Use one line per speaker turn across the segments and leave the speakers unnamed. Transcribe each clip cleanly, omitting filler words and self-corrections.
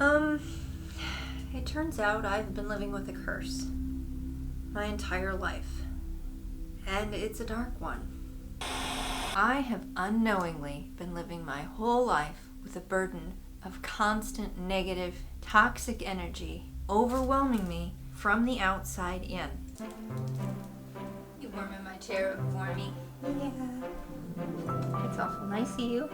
Um, it turns out I've been living with a curse my entire life, and it's a dark one. I have unknowingly been living my whole life with a burden of constant negative, toxic energy overwhelming me from the outside in. You warming my chair up for me? Yeah. It's awful nice of you.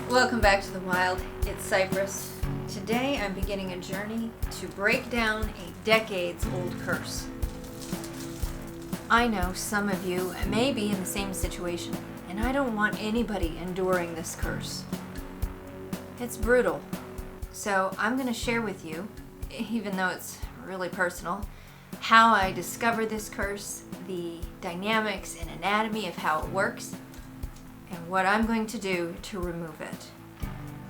Welcome back to the wild. It's Cypris. Today I'm beginning a journey to break down a decades-old curse. I know some of you may be in the same situation, and I don't want anybody enduring this curse. It's brutal. So I'm going to share with you, even though it's really personal, how I discovered this curse, the dynamics and anatomy of how it works, and what I'm going to do to remove it.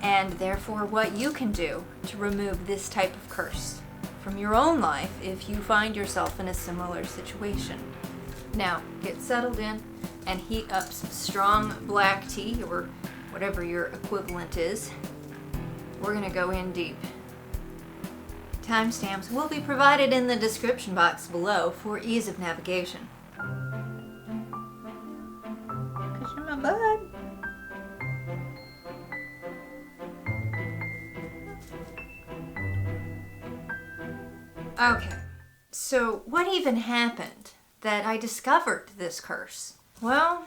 And therefore what you can do to remove this type of curse from your own life if you find yourself in a similar situation. Now, get settled in and heat up some strong black tea or whatever your equivalent is. We're going to go in deep. Timestamps will be provided in the description box below for ease of navigation. Cushion my butt. Okay, so what even happened that I discovered this curse? Well,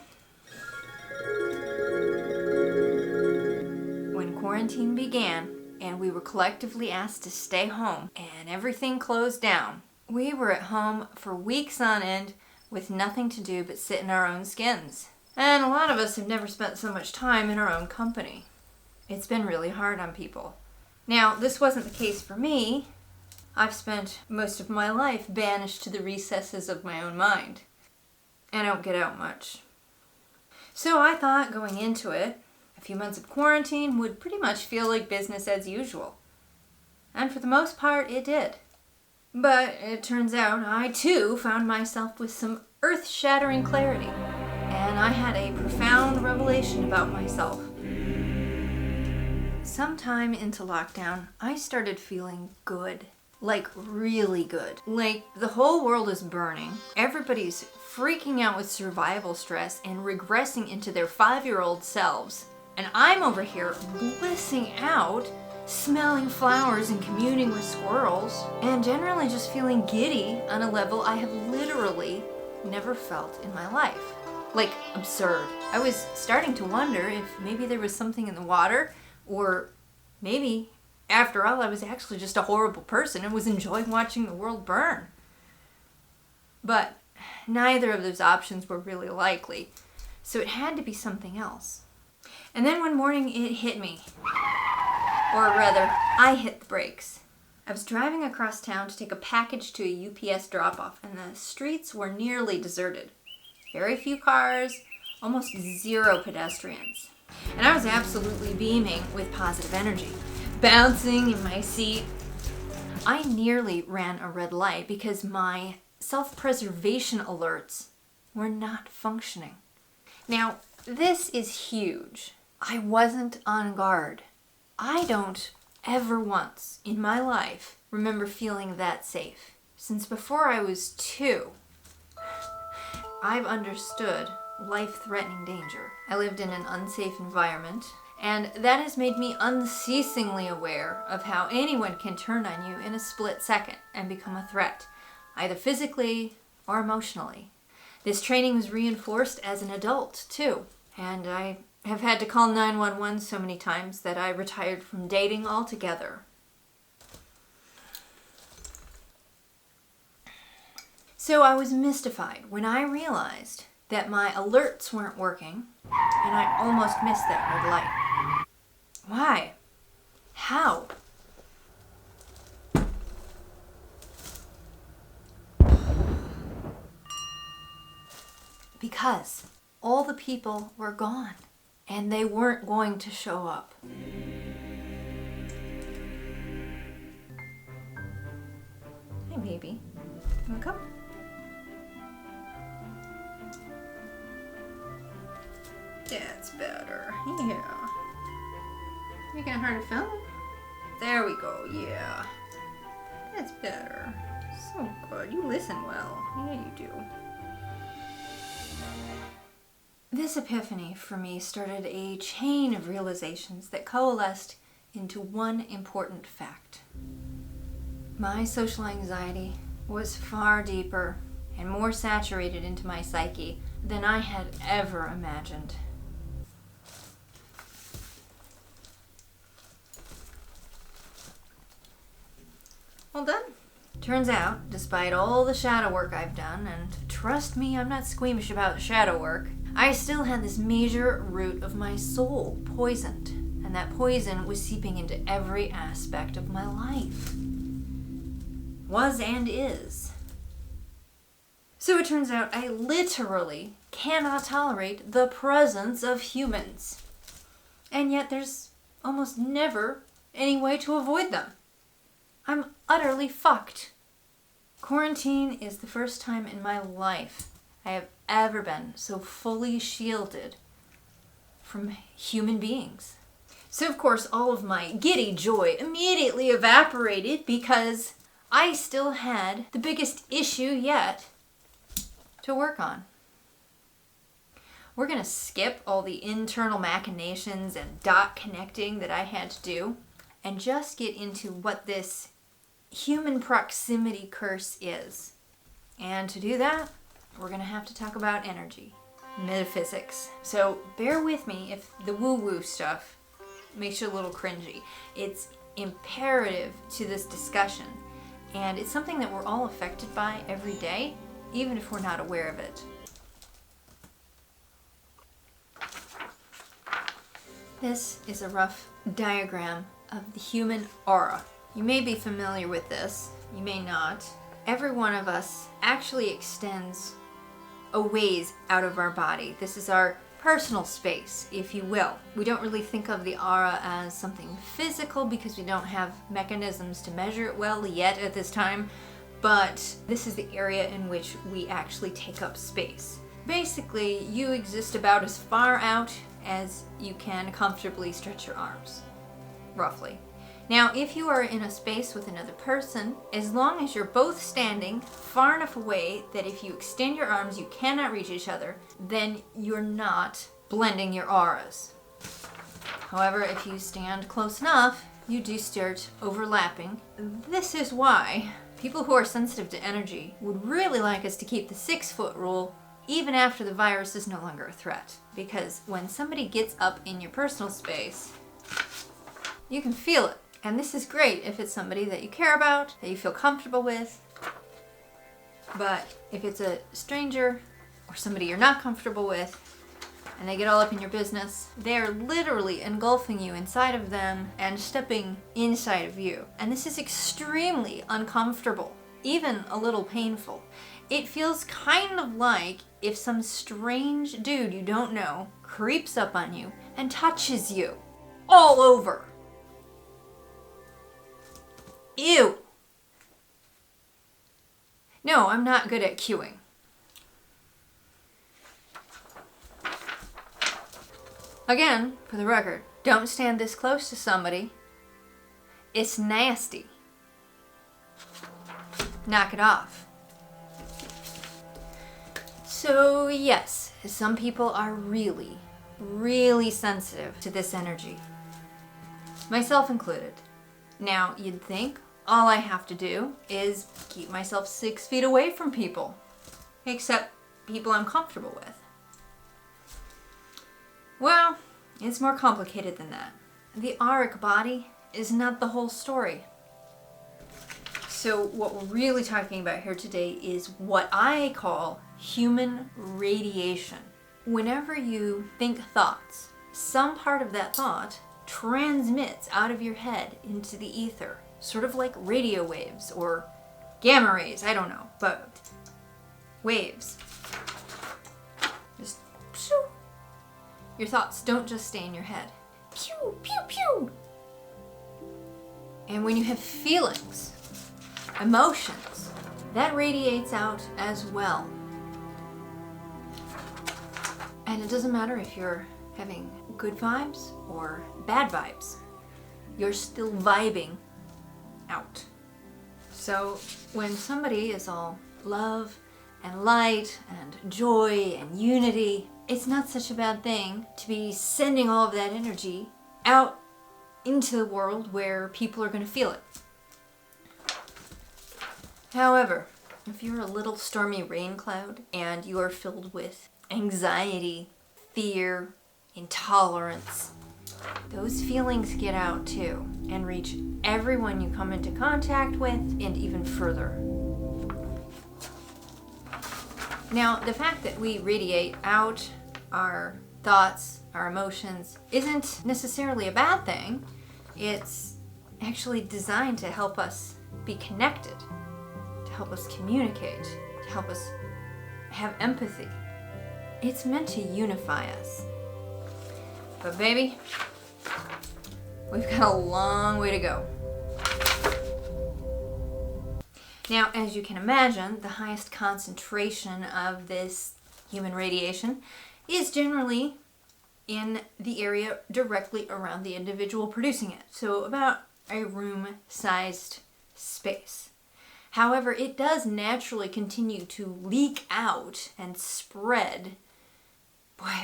when quarantine began and we were collectively asked to stay home and everything closed down, we were at home for weeks on end with nothing to do but sit in our own skins. And a lot of us have never spent so much time in our own company. It's been really hard on people. Now, this wasn't the case for me. I've spent most of my life banished to the recesses of my own mind. I don't get out much. So I thought going into it, a few months of quarantine would pretty much feel like business as usual. And for the most part, it did. But it turns out I too found myself with some earth-shattering clarity. And I had a profound revelation about myself. Sometime into lockdown, I started feeling good. Like really good. Like the whole world is burning. Everybody's freaking out with survival stress and regressing into their 5-year-old selves. And I'm over here blissing out, smelling flowers and communing with squirrels, and generally just feeling giddy on a level I have literally never felt in my life. Like absurd. I was starting to wonder if maybe there was something in the water, or maybe after all, I was actually just a horrible person and was enjoying watching the world burn. But neither of those options were really likely, so it had to be something else. And then one morning it hit me. Or rather, I hit the brakes. I was driving across town to take a package to a UPS drop-off, and the streets were nearly deserted. Very few cars, almost zero pedestrians. And I was absolutely beaming with positive energy. Bouncing in my seat. I nearly ran a red light because my self-preservation alerts were not functioning. Now, this is huge. I wasn't on guard. I don't ever once in my life remember feeling that safe. Since before I was 2, I've understood life-threatening danger. I lived in an unsafe environment, and that has made me unceasingly aware of how anyone can turn on you in a split second and become a threat, either physically or emotionally. This training was reinforced as an adult, too, and I have had to call 911 so many times that I retired from dating altogether. So I was mystified when I realized that my alerts weren't working, and I almost missed that red light. Why? How? Because all the people were gone, and they weren't going to show up. Hey, baby. You wanna come? That's better. Yeah. Making it hard to film? There we go, yeah. That's better. So good. You listen well. Yeah, you do. This epiphany for me started a chain of realizations that coalesced into one important fact. My social anxiety was far deeper and more saturated into my psyche than I had ever imagined. Well done. Turns out, despite all the shadow work I've done, and trust me, I'm not squeamish about shadow work, I still had this major root of my soul poisoned, and that poison was seeping into every aspect of my life. Was and is. So it turns out I literally cannot tolerate the presence of humans. And yet there's almost never any way to avoid them. I'm utterly fucked. Quarantine is the first time in my life I have ever been so fully shielded from human beings. So of course all of my giddy joy immediately evaporated because I still had the biggest issue yet to work on. We're gonna skip all the internal machinations and dot connecting that I had to do and just get into what this human proximity curse is. And to do that, we're gonna have to talk about energy, metaphysics. So bear with me if the woo-woo stuff makes you a little cringy. It's imperative to this discussion, and it's something that we're all affected by every day, even if we're not aware of it. This is a rough diagram of the human aura. You may be familiar with this, you may not. Every one of us actually extends a ways out of our body. This is our personal space, if you will. We don't really think of the aura as something physical because we don't have mechanisms to measure it well yet at this time, but this is the area in which we actually take up space. Basically, you exist about as far out as you can comfortably stretch your arms, roughly. Now, if you are in a space with another person, as long as you're both standing far enough away that if you extend your arms you cannot reach each other, then you're not blending your auras. However, if you stand close enough, you do start overlapping. This is why people who are sensitive to energy would really like us to keep the 6-foot rule even after the virus is no longer a threat. Because when somebody gets up in your personal space, you can feel it. And this is great if it's somebody that you care about, that you feel comfortable with. But if it's a stranger or somebody you're not comfortable with, and they get all up in your business, they're literally engulfing you inside of them and stepping inside of you. And this is extremely uncomfortable, even a little painful. It feels kind of like if some strange dude you don't know creeps up on you and touches you all over. Ew. No, I'm not good at cueing. Again, for the record, don't stand this close to somebody. It's nasty. Knock it off. So yes, some people are really, really sensitive to this energy. Myself included. Now, you'd think all I have to do is keep myself 6 feet away from people, except people I'm comfortable with. Well, it's more complicated than that. The auric body is not the whole story. So what we're really talking about here today is what I call human radiation. Whenever you think thoughts, some part of that thought transmits out of your head into the ether, sort of like radio waves or gamma rays, I don't know, but waves. Just pew. Your thoughts don't just stay in your head. Pew, pew, pew. And when you have feelings, emotions, that radiates out as well. And it doesn't matter if you're having good vibes or bad vibes. you're still vibing out. So when somebody is all love and light and joy and unity, it's not such a bad thing to be sending all of that energy out into the world where people are going to feel it. However, if you're a little stormy rain cloud and you are filled with anxiety, fear, intolerance, those feelings get out too and reach everyone you come into contact with and even further. Now, the fact that we radiate out our thoughts, our emotions, isn't necessarily a bad thing. It's actually designed to help us be connected, to help us communicate, to help us have empathy. It's meant to unify us. But baby, we've got a long way to go. Now, as you can imagine, the highest concentration of this human radiation is generally in the area directly around the individual producing it. So about a room-sized space. However, it does naturally continue to leak out and spread,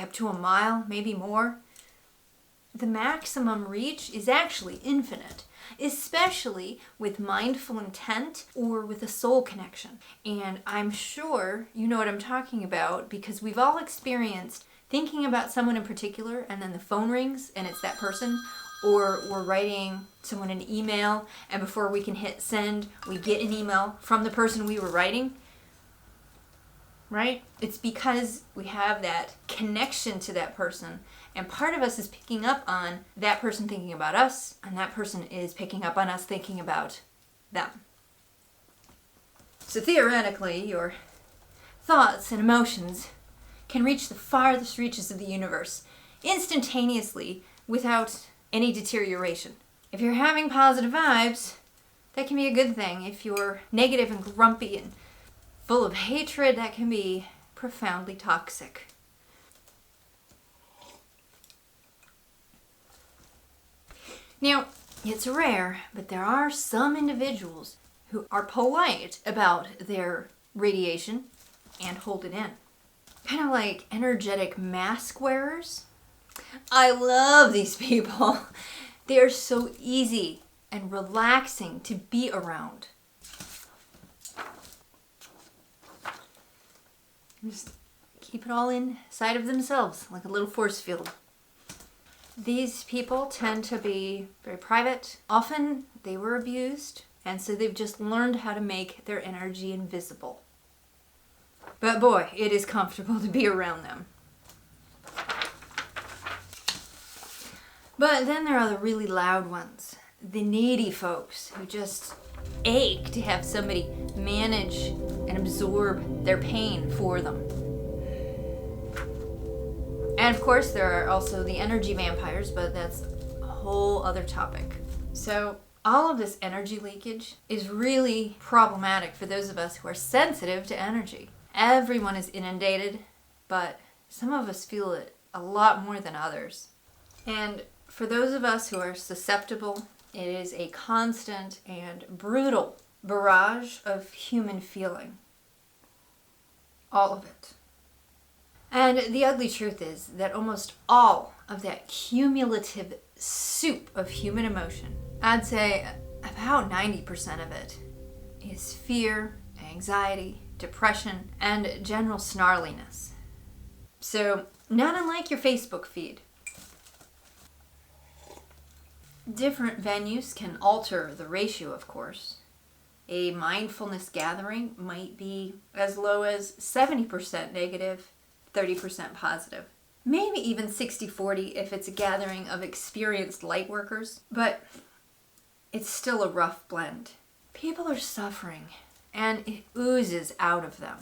up to a mile, maybe more. The maximum reach is actually infinite, especially with mindful intent or with a soul connection. And I'm sure you know what I'm talking about because we've all experienced thinking about someone in particular and then the phone rings and it's that person, or we're writing someone an email and before we can hit send, we get an email from the person we were writing. Right? It's because we have that connection to that person, and part of us is picking up on that person thinking about us, and that person is picking up on us thinking about them. So theoretically, your thoughts and emotions can reach the farthest reaches of the universe instantaneously without any deterioration. If you're having positive vibes, that can be a good thing. If you're negative and grumpy and full of hatred, that can be profoundly toxic. Now, it's rare, but there are some individuals who are polite about their radiation and hold it in. Kind of like energetic mask wearers. I love these people. They are so easy and relaxing to be around. Just keep it all inside of themselves, like a little force field. These people tend to be very private. Often they were abused, and so they've just learned how to make their energy invisible. But boy, it is comfortable to be around them. But then there are the really loud ones, the needy folks who just ache to have somebody manage and absorb their pain for them. And of course there are also the energy vampires, but that's a whole other topic. So all of this energy leakage is really problematic for those of us who are sensitive to energy. Everyone is inundated, but some of us feel it a lot more than others. And for those of us who are susceptible, it is a constant and brutal barrage of human feeling. All of it. And the ugly truth is that almost all of that cumulative soup of human emotion, I'd say about 90% of it, is fear, anxiety, depression, and general snarliness. So, not unlike your Facebook feed. Different venues can alter the ratio, of course. A mindfulness gathering might be as low as 70% negative, 30% positive. Maybe even 60-40 if it's a gathering of experienced light workers, but it's still a rough blend. People are suffering, and it oozes out of them.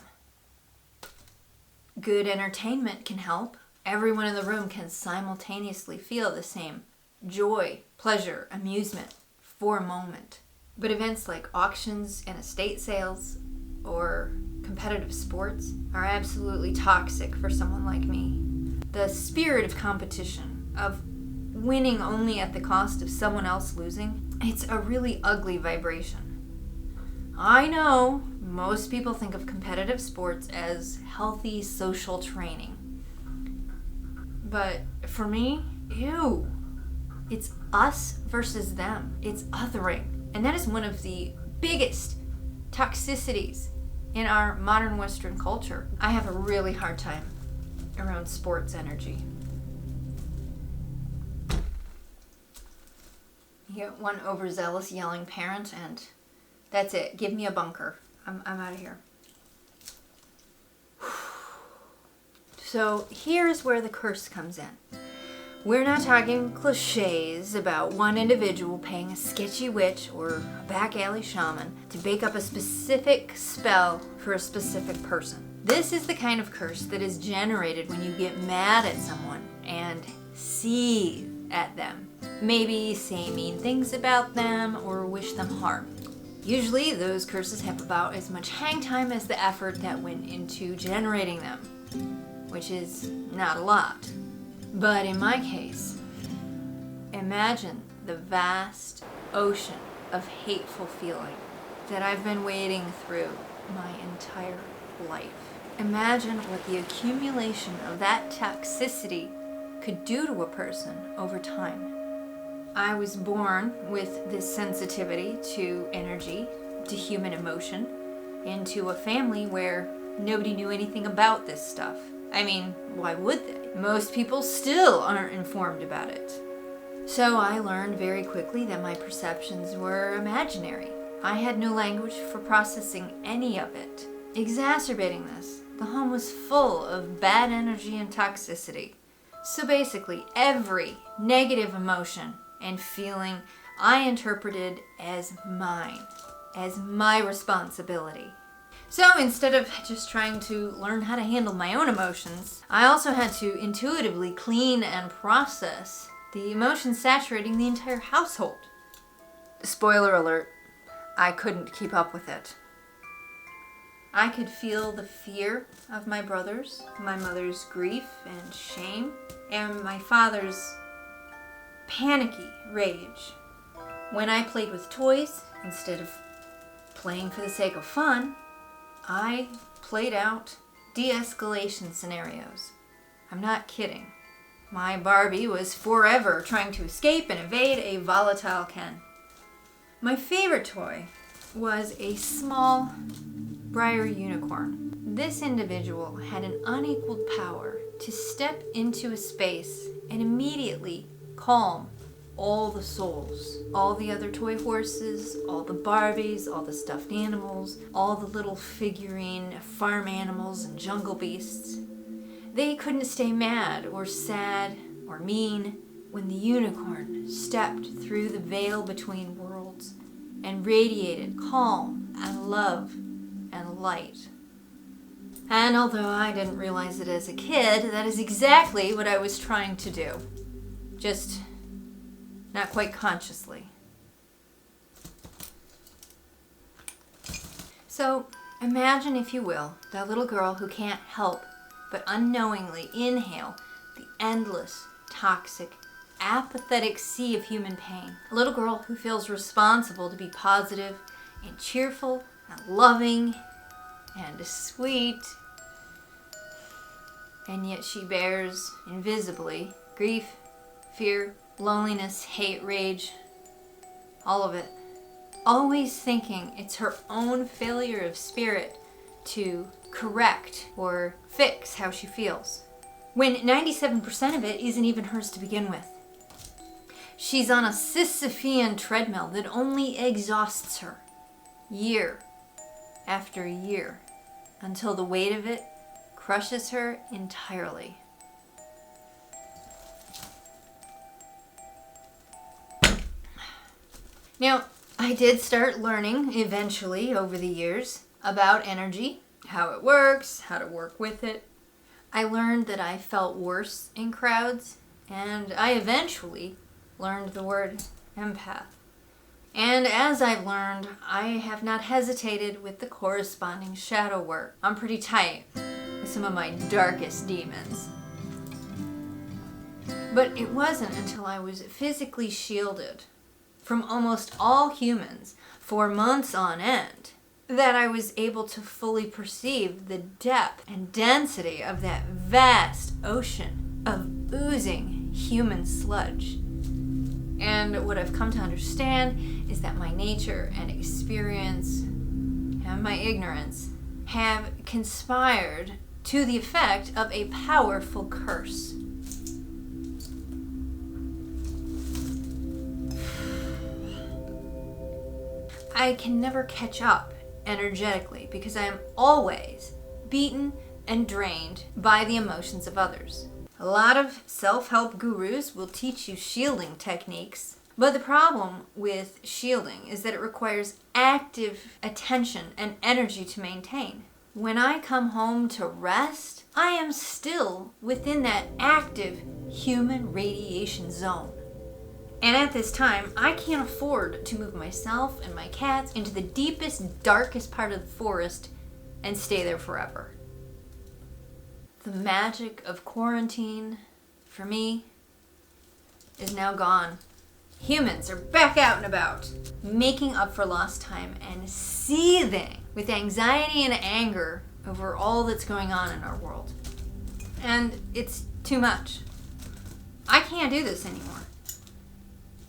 Good entertainment can help. Everyone in the room can simultaneously feel the same joy, pleasure, amusement for a moment. But events like auctions and estate sales or competitive sports are absolutely toxic for someone like me. The spirit of competition, of winning only at the cost of someone else losing, it's a really ugly vibration. I know most people think of competitive sports as healthy social training. But for me, ew. It's us versus them. It's othering. And that is one of the biggest toxicities in our modern Western culture. I have a really hard time around sports energy. You get one overzealous yelling parent and that's it. Give me a bunker. I'm out of here. So here's where the curse comes in. We're not talking cliches about one individual paying a sketchy witch or a back alley shaman to bake up a specific spell for a specific person. This is the kind of curse that is generated when you get mad at someone and seethe at them. Maybe say mean things about them or wish them harm. Usually those curses have about as much hang time as the effort that went into generating them, which is not a lot. But in my case, imagine the vast ocean of hateful feeling that I've been wading through my entire life. Imagine what the accumulation of that toxicity could do to a person over time. I was born with this sensitivity to energy, to human emotion, into a family where nobody knew anything about this stuff. I mean, why would they? Most people still aren't informed about it. So I learned very quickly that my perceptions were imaginary. I had no language for processing any of it. Exacerbating this, the home was full of bad energy and toxicity. So basically, every negative emotion and feeling I interpreted as mine, as my responsibility. So instead of just trying to learn how to handle my own emotions, I also had to intuitively clean and process the emotions saturating the entire household. Spoiler alert, I couldn't keep up with it. I could feel the fear of my brothers, my mother's grief and shame, and my father's panicky rage. When I played with toys, instead of playing for the sake of fun, I played out de-escalation scenarios. I'm not kidding. My Barbie was forever trying to escape and evade a volatile Ken. My favorite toy was a small briar unicorn. This individual had an unequaled power to step into a space and immediately calm all the souls, all the other toy horses, all the Barbies, all the stuffed animals, all the little figurine farm animals and jungle beasts. They couldn't stay mad or sad or mean when the unicorn stepped through the veil between worlds and radiated calm and love and light. And although I didn't realize it as a kid, that is exactly what I was trying to do. Just not quite consciously. So imagine, if you will, that little girl who can't help but unknowingly inhale the endless, toxic, apathetic sea of human pain. A little girl who feels responsible to be positive and cheerful and loving and sweet. And yet she bears invisibly grief, fear, loneliness, hate, rage, all of it. Always thinking it's her own failure of spirit to correct or fix how she feels, when 97% of it isn't even hers to begin with. She's on a Sisyphean treadmill that only exhausts her year after year until the weight of it crushes her entirely. Now, I did start learning eventually over the years about energy, how it works, how to work with it. I learned that I felt worse in crowds, and I eventually learned the word empath. And as I've learned, I have not hesitated with the corresponding shadow work. I'm pretty tight with some of my darkest demons. But it wasn't until I was physically shielded from almost all humans for months on end that I was able to fully perceive the depth and density of that vast ocean of oozing human sludge. And what I've come to understand is that my nature and experience and my ignorance have conspired to the effect of a powerful curse. I can never catch up energetically because I am always beaten and drained by the emotions of others. A lot of self-help gurus will teach you shielding techniques, but the problem with shielding is that it requires active attention and energy to maintain. When I come home to rest, I am still within that active human radiation zone. And at this time, I can't afford to move myself and my cats into the deepest, darkest part of the forest and stay there forever. The magic of quarantine, for me, is now gone. Humans are back out and about, making up for lost time and seething with anxiety and anger over all that's going on in our world. And it's too much. I can't do this anymore.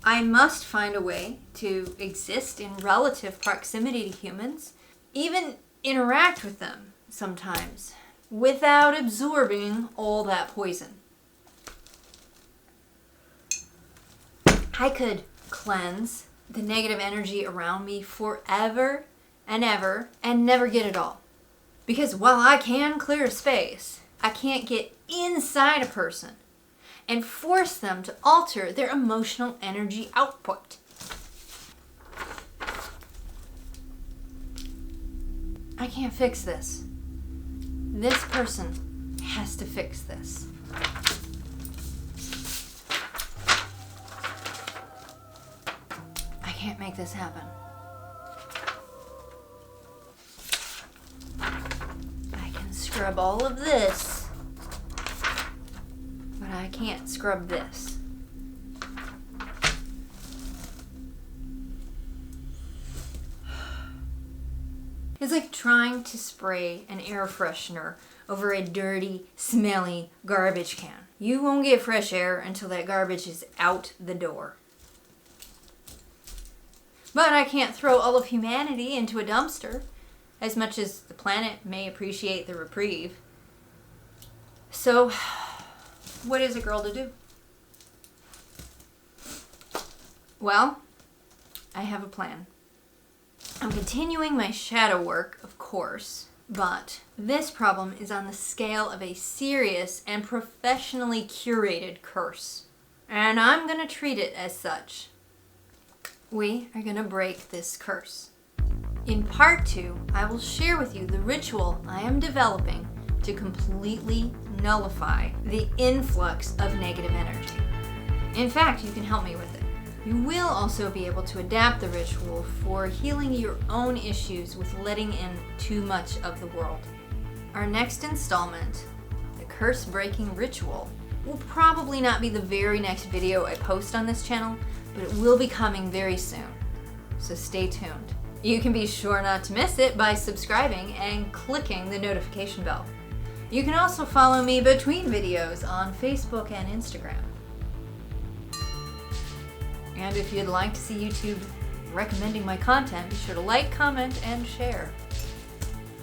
I must find a way to exist in relative proximity to humans, even interact with them sometimes, without absorbing all that poison. I could cleanse the negative energy around me forever and ever and never get it all. Because while I can clear a space, I can't get inside a person and force them to alter their emotional energy output. I can't fix this. This person has to fix this. I can't make this happen. I can scrub all of this, but I can't scrub this. It's like trying to spray an air freshener over a dirty, smelly garbage can. You won't get fresh air until that garbage is out the door. But I can't throw all of humanity into a dumpster, as much as the planet may appreciate the reprieve. So, what is a girl to do? Well, I have a plan. I'm continuing my shadow work, of course, but this problem is on the scale of a serious and professionally curated curse. And I'm going to treat it as such. We are going to break this curse. In part 2, I will share with you the ritual I am developing to completely nullify the influx of negative energy. In fact, you can help me with it. You will also be able to adapt the ritual for healing your own issues with letting in too much of the world. Our next installment, the curse-breaking ritual, will probably not be the very next video I post on this channel, but it will be coming very soon, so stay tuned. You can be sure not to miss it by subscribing and clicking the notification bell. You can also follow me between videos on Facebook and Instagram. And if you'd like to see YouTube recommending my content, be sure to like, comment, and share.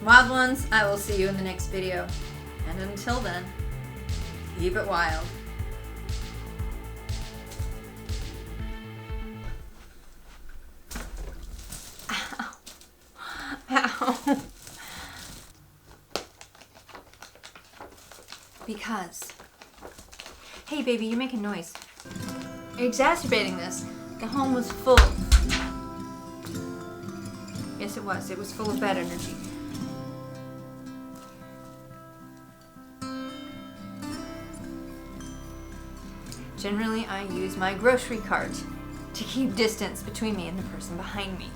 Wild ones, I will see you in the next video. And until then, keep it wild. Ow. Ow. Because, hey baby, you're making noise. Exacerbating this, the home was full. Yes, it was. It was full of bad energy. Generally, I use my grocery cart to keep distance between me and the person behind me.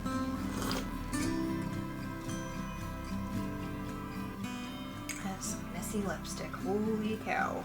That's messy lipstick. Holy cow.